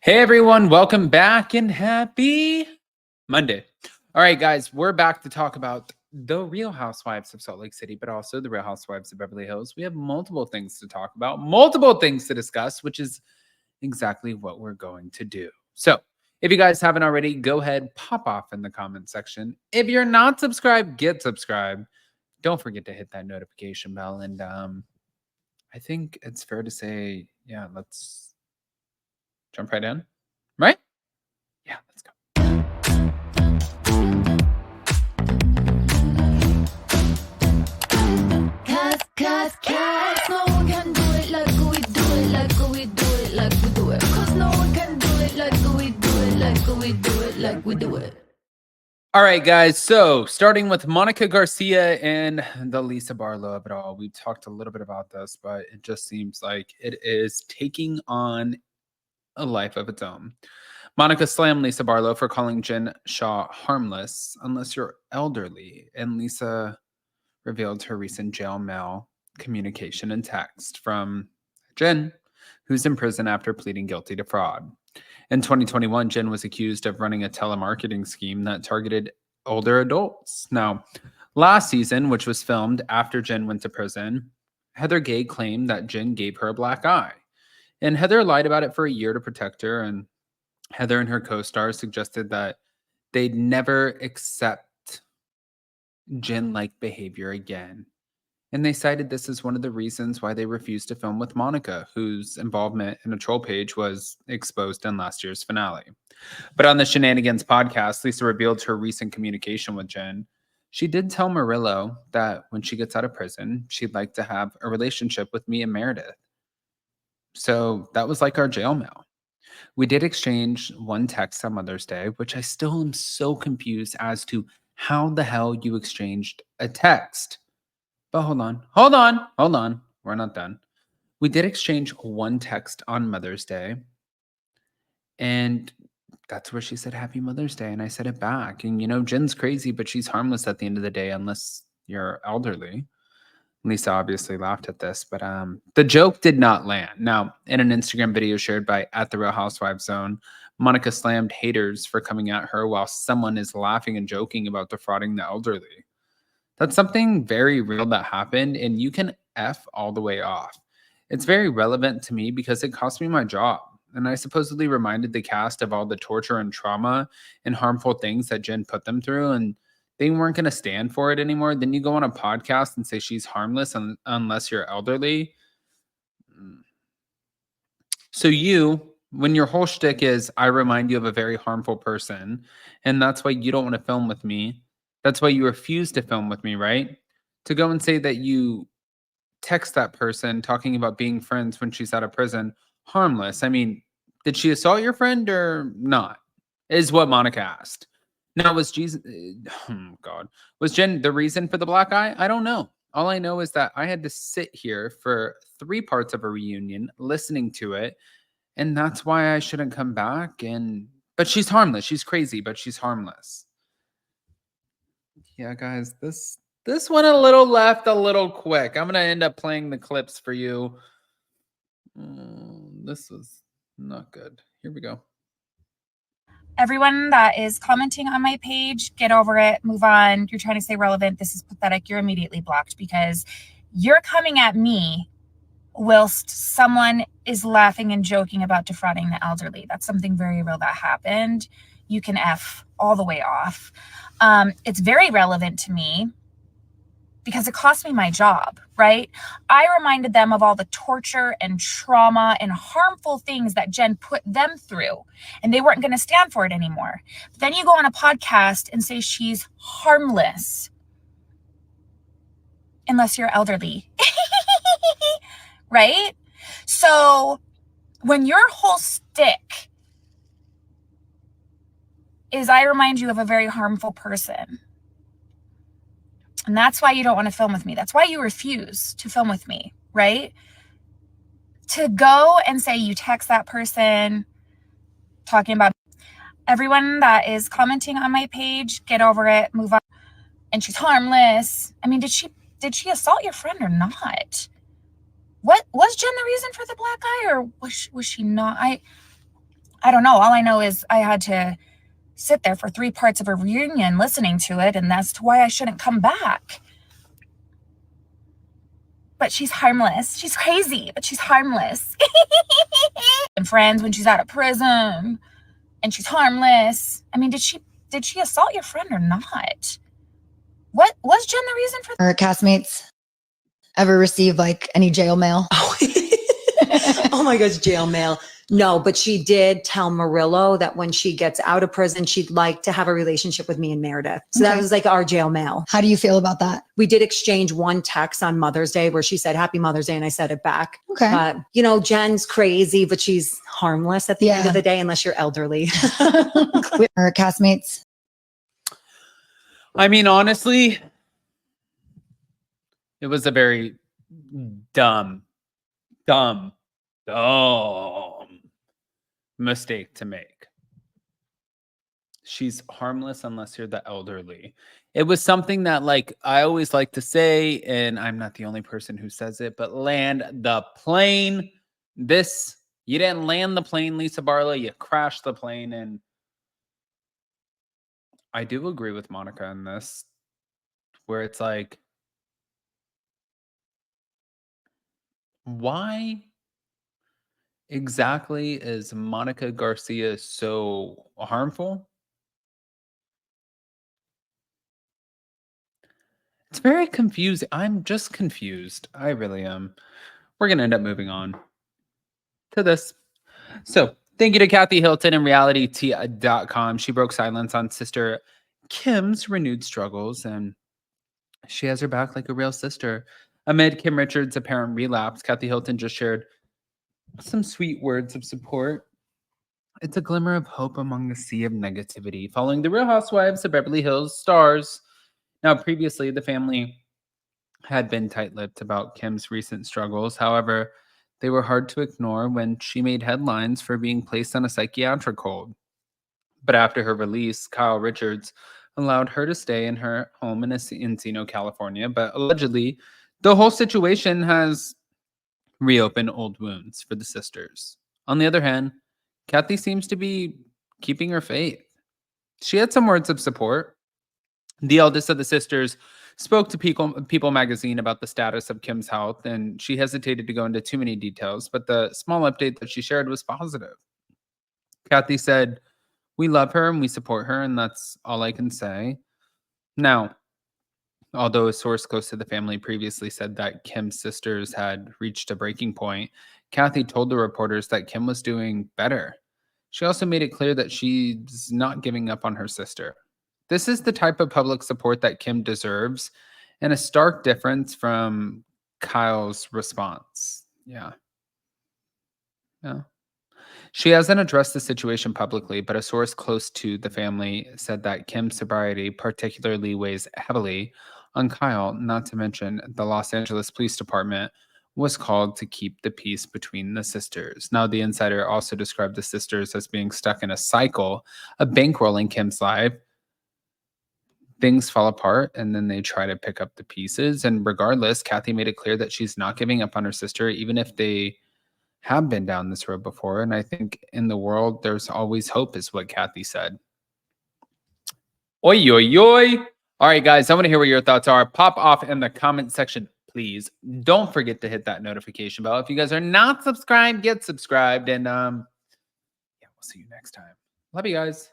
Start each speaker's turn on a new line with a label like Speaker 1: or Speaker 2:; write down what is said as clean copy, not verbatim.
Speaker 1: Hey everyone, welcome back and happy Monday. All right, guys, we're back to talk about the Real Housewives of Salt Lake City, but also the Real Housewives of Beverly Hills. We have multiple things to talk about, multiple things to discuss, which is exactly what we're going to do. So, if you guys haven't already, go ahead, pop off in the comment section. If you're not subscribed, get subscribed. Don't forget to hit that notification bell. And I think it's fair to say, yeah, let's jump right in, right? Yeah, let's go.
Speaker 2: Cause no one can do it like we do it, like we do it, like we do it. Cause no one can do it like we do it, like we do it, like we do it.
Speaker 1: All right, guys. So starting with Monica Garcia and the Lisa Barlow of it all. We've talked a little bit about this, but it just seems like it is taking on a life of its own. Monica slammed Lisa Barlow for calling Jen Shaw harmless unless you're elderly, and Lisa revealed her recent jail mail communication and text from Jen, who's in prison after pleading guilty to fraud. In 2021, Jen was accused of running a telemarketing scheme that targeted older adults. Now, last season, which was filmed after Jen went to prison, Heather Gay claimed that Jen gave her a black eye. And Heather lied about it for a year to protect her. And Heather and her co-stars suggested that they'd never accept Jen-like behavior again. And they cited this as one of the reasons why they refused to film with Monica, whose involvement in a troll page was exposed in last year's finale. But on the Shenanigans podcast, Lisa revealed her recent communication with Jen. She did tell Murillo that when she gets out of prison, she'd like to have a relationship with me and Meredith. So that was like our jail mail. We did exchange one text on Mother's Day, which I still am so confused as to how the hell you exchanged a text. But hold on. We're not done. We did exchange one text on Mother's Day. And that's where she said, Happy Mother's Day. And I said it back. And, you know, Jen's crazy, but she's harmless at the end of the day, unless you're elderly. Lisa obviously laughed at this, but the joke did not land. Now, in an Instagram video shared by @TheRealHousewives Zone, Monica slammed haters for coming at her while someone is laughing and joking about defrauding the elderly. That's something very real that happened, and you can F all the way off. It's very relevant to me because it cost me my job. And I supposedly reminded the cast of all the torture and trauma and harmful things that Jen put them through, and they weren't going to stand for it anymore. Then you go on a podcast and say she's harmless unless you're elderly. So when your whole shtick is, I remind you of a very harmful person, and that's why you don't want to film with me. That's why you refuse to film with me, right? To go and say that you text that person talking about being friends when she's out of prison, harmless. I mean, did she assault your friend or not? Is what Monica asked. Now, was was Jen the reason for the black eye? I don't know. All I know is that I had to sit here for 3 parts of a reunion listening to it, and that's why I shouldn't come back. But she's harmless. She's crazy, but she's harmless. Yeah, guys, this went a little left, a little quick. I'm gonna end up playing the clips for you. This is not good. Here we go.
Speaker 3: Everyone that is commenting on my page, get over it, move on. You're trying to stay relevant. This is pathetic. You're immediately blocked because you're coming at me whilst someone is laughing and joking about defrauding the elderly. That's something very real that happened. You can F all the way off. It's very relevant to me because it cost me my job, right? I reminded them of all the torture and trauma and harmful things that Jen put them through, and they weren't going to stand for it anymore. But then you go on a podcast and say she's harmless unless you're elderly, right? So when your whole stick is I remind you of a very harmful person, and that's why you don't want to film with me. That's why you refuse to film with me, right? To go and say you text that person talking about everyone that is commenting on my page, get over it, move on. And she's harmless. I mean, did she assault your friend or not? What was Jen the reason for the black eye, or was she not? I don't know. All I know is I had to sit there for 3 parts of a reunion listening to it, and that's why I shouldn't come back. But she's harmless. She's crazy, but she's harmless. And friends when she's out of prison, and she's harmless. I mean, did she assault your friend or not? What was Jen the reason for
Speaker 4: Her castmates ever receive like any jail mail?
Speaker 5: Oh my gosh, jail mail. No, but she did tell Murillo that when she gets out of prison, she'd like to have a relationship with me and Meredith. So that was like our jail mail.
Speaker 4: How do you feel about that?
Speaker 5: We did exchange one text on Mother's Day where she said, Happy Mother's Day. And I said it back.
Speaker 4: Okay.
Speaker 5: But, you know, Jen's crazy, but she's harmless at the end of the day, unless you're elderly.
Speaker 4: Her castmates.
Speaker 1: I mean, honestly, it was a very dumb mistake to make. She's harmless unless you're the elderly. It was something that, like, I always like to say, and I'm not the only person who says it, but land the plane. You didn't land the plane, Lisa Barlow. You crashed the plane. And I do agree with Monica in this, where it's like, why exactly is Monica Garcia so harmful? It's very confusing. I'm just confused. I really am. We're going to end up moving on to this. So, thank you to Kathy Hilton and realityt.com. She broke silence on sister Kim's renewed struggles, and she has her back like a real sister. Amid Kim Richards' apparent relapse, Kathy Hilton just shared some sweet words of support. It's a glimmer of hope among the sea of negativity. Following the Real Housewives of Beverly Hills stars. Now, previously, the family had been tight-lipped about Kim's recent struggles. However, they were hard to ignore when she made headlines for being placed on a psychiatric hold. But after her release, Kyle Richards allowed her to stay in her home in Encino, California. But allegedly, the whole situation has reopened old wounds for the sisters. On the other hand, Kathy seems to be keeping her faith. She had some words of support. The eldest of the sisters spoke to People magazine about the status of Kim's health, and she hesitated to go into too many details, but the small update that she shared was positive. Kathy said, "We love her and we support her, and that's all I can say." Now, although a source close to the family previously said that Kim's sisters had reached a breaking point, Kathy told the reporters that Kim was doing better. She also made it clear that she's not giving up on her sister. This is the type of public support that Kim deserves, and a stark difference from Kyle's response. Yeah. She hasn't addressed the situation publicly, but a source close to the family said that Kim's sobriety particularly weighs heavily on Kyle, not to mention the Los Angeles Police Department was called to keep the peace between the sisters. Now, the insider also described the sisters as being stuck in a cycle of bankrolling Kim's life. Things fall apart and then they try to pick up the pieces. And regardless, Kathy made it clear that she's not giving up on her sister, even if they have been down this road before. And I think in the world, there's always hope, is what Kathy said. Oi, oi, oi. All right, guys, I want to hear what your thoughts are. Pop off in the comment section, please. Don't forget to hit that notification bell. If you guys are not subscribed, get subscribed. And yeah, we'll see you next time. Love you guys.